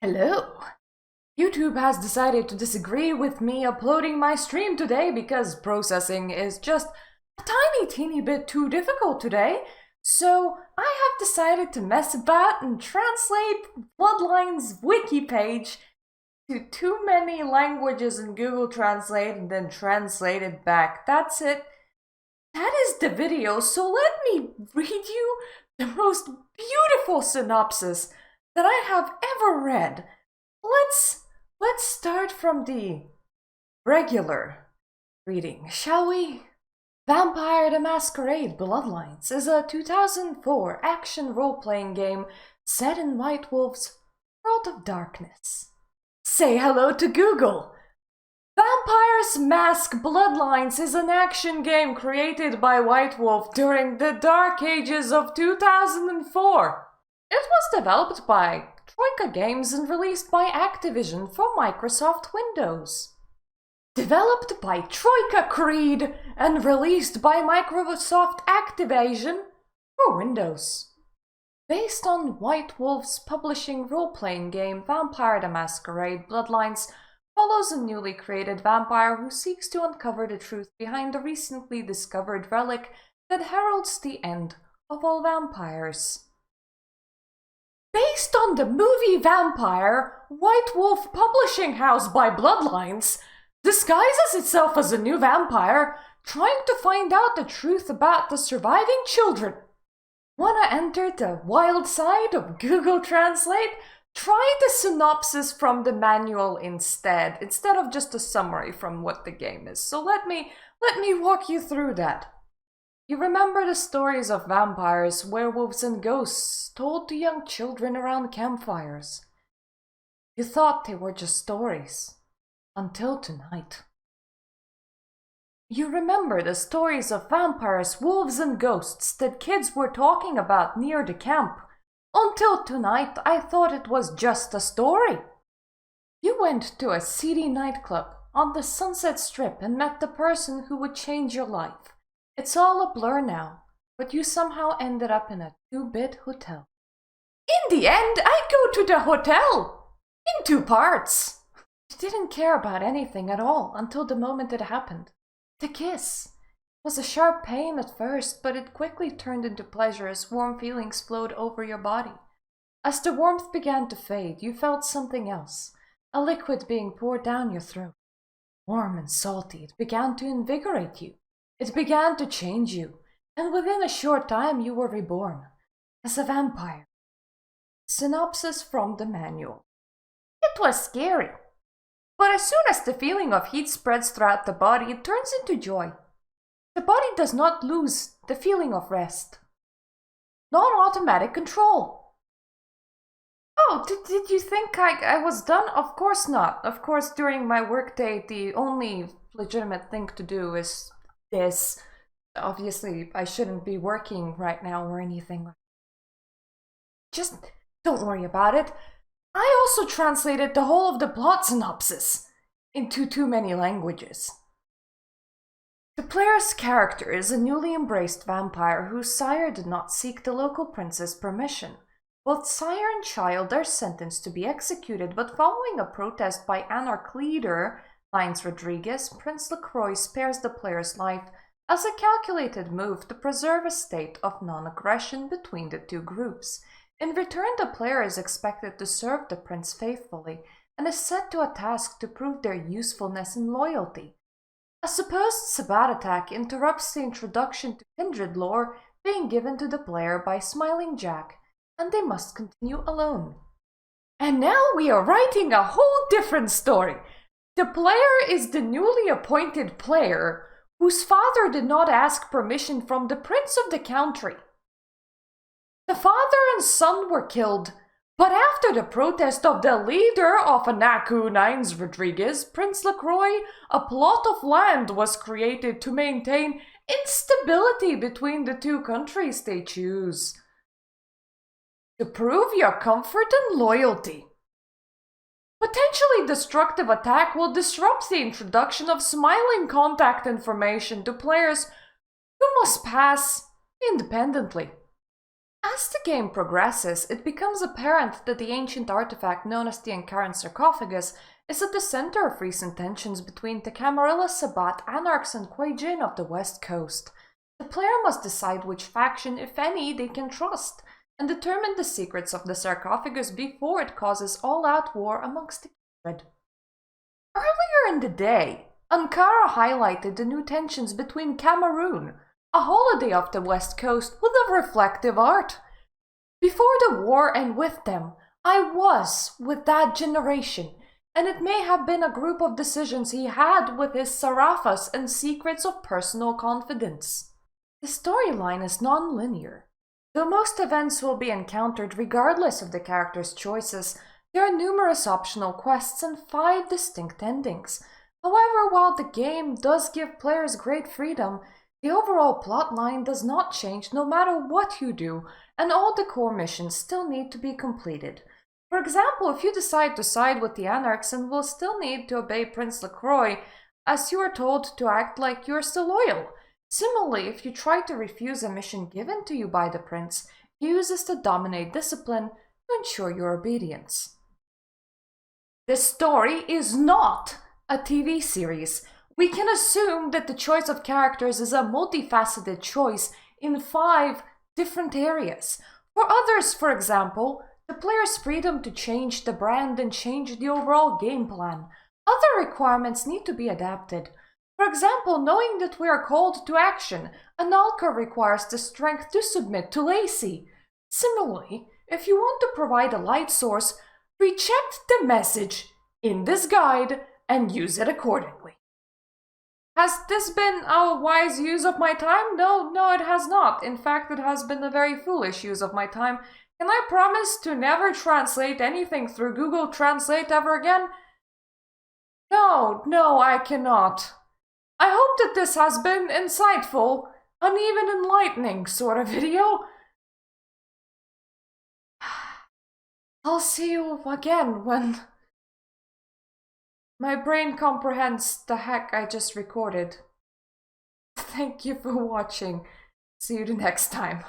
Hello. YouTube has decided to disagree with me uploading my stream today because processing is just a tiny teeny bit too difficult today. So I have decided to mess about and translate Bloodlines Wiki page to too many languages in Google Translate and then translate it back. That's it. That is the video, so let me read you the most beautiful synopsis that I have ever read. Let's start from the regular reading, shall we? Vampire the Masquerade Bloodlines is a 2004 action role-playing game set in White Wolf's world of darkness. Say hello to Google! Vampire's Mask Bloodlines is an action game created by White Wolf during the dark ages of 2004. It was developed by Troika Games and released by Activision for Microsoft Windows. Developed by Troika Creed and released by Microsoft Activision for Windows. Based on White Wolf's publishing role-playing game Vampire the Masquerade Bloodlines follows a newly created vampire who seeks to uncover the truth behind the recently discovered relic that heralds the end of all vampires. Based on the movie Vampire, White Wolf Publishing House by Bloodlines disguises itself as a new vampire, trying to find out the truth about the surviving children. Wanna enter the wild side of Google Translate? Try the synopsis from the manual instead of just a summary from what the game is. So let me walk you through that. You remember the stories of vampires, werewolves, and ghosts told to young children around campfires. You thought they were just stories, until tonight. You remember the stories of vampires, wolves, and ghosts that kids were talking about near the camp. Until tonight, I thought it was just a story. You went to a seedy nightclub on the Sunset Strip and met the person who would change your life. It's all a blur now, but you somehow ended up in a 2-bit hotel. In the end, I go to the hotel! In 2 parts! You didn't care about anything at all until the moment it happened. The kiss. It was a sharp pain at first, but it quickly turned into pleasure as warm feelings flowed over your body. As the warmth began to fade, you felt something else, a liquid being poured down your throat. Warm and salty, it began to invigorate you. It began to change you, and within a short time you were reborn, as a vampire. Synopsis from the manual. It was scary, but as soon as the feeling of heat spreads throughout the body, it turns into joy. The body does not lose the feeling of rest. Non-automatic control. Oh, did you think I was done? Of course not. Of course, during my workday, the only legitimate thing to do is this. Obviously, I shouldn't be working right now or anything. Just don't worry about it. I also translated the whole of the plot synopsis into too many languages. The player's character is a newly embraced vampire whose sire did not seek the local prince's permission. Both sire and child are sentenced to be executed, but following a protest by anarch leader Lines Rodriguez, Prince LaCroix spares the player's life as a calculated move to preserve a state of non-aggression between the two groups. In return, the player is expected to serve the prince faithfully and is set to a task to prove their usefulness and loyalty. A supposed spat attack interrupts the introduction to kindred lore being given to the player by Smiling Jack, and they must continue alone. And now we are writing a whole different story. The player is the newly appointed player whose father did not ask permission from the prince of the country. The father and son were killed, but after the protest of the leader of Anaku Nines Rodriguez, Prince LaCroix, a plot of land was created to maintain instability between the two countries they choose. To prove your comfort and loyalty. Potentially destructive attack will disrupt the introduction of smiling contact information to players who must pass independently. As the game progresses, it becomes apparent that the ancient artifact known as the Ankaran sarcophagus is at the center of recent tensions between the Camarilla Sabbat Anarchs and Kuei-Jin of the West Coast. The player must decide which faction, if any, they can trust, and determine the secrets of the sarcophagus before it causes all-out war amongst the kindred. Earlier in the day, Ankara highlighted the new tensions between Cameroon, a holiday of the West Coast with a reflective art. Before the war and with them, I was with that generation, and it may have been a group of decisions he had with his sarafas and secrets of personal confidence. The storyline is non-linear. Though most events will be encountered regardless of the character's choices, there are numerous optional quests and 5 distinct endings. However, while the game does give players great freedom, the overall plotline does not change no matter what you do, and all the core missions still need to be completed. For example, if you decide to side with the Anarchs and will still need to obey Prince LaCroix, as you are told to act like you are still loyal. Similarly, if you try to refuse a mission given to you by the Prince, he uses the Dominate discipline to ensure your obedience. This story is not a TV series. We can assume that the choice of characters is a multifaceted choice in 5 different areas. For others, for example, the player's freedom to change the brand and change the overall game plan. Other requirements need to be adapted. For example, knowing that we are called to action, Analka requires the strength to submit to Lacey. Similarly, if you want to provide a light source, reject the message in this guide and use it accordingly. Has this been a wise use of my time? No, it has not. In fact, it has been a very foolish use of my time. Can I promise to never translate anything through Google Translate ever again? No, I cannot. I hope that this has been insightful, an even enlightening sort of video. I'll see you again when my brain comprehends the heck I just recorded. Thank you for watching. See you the next time.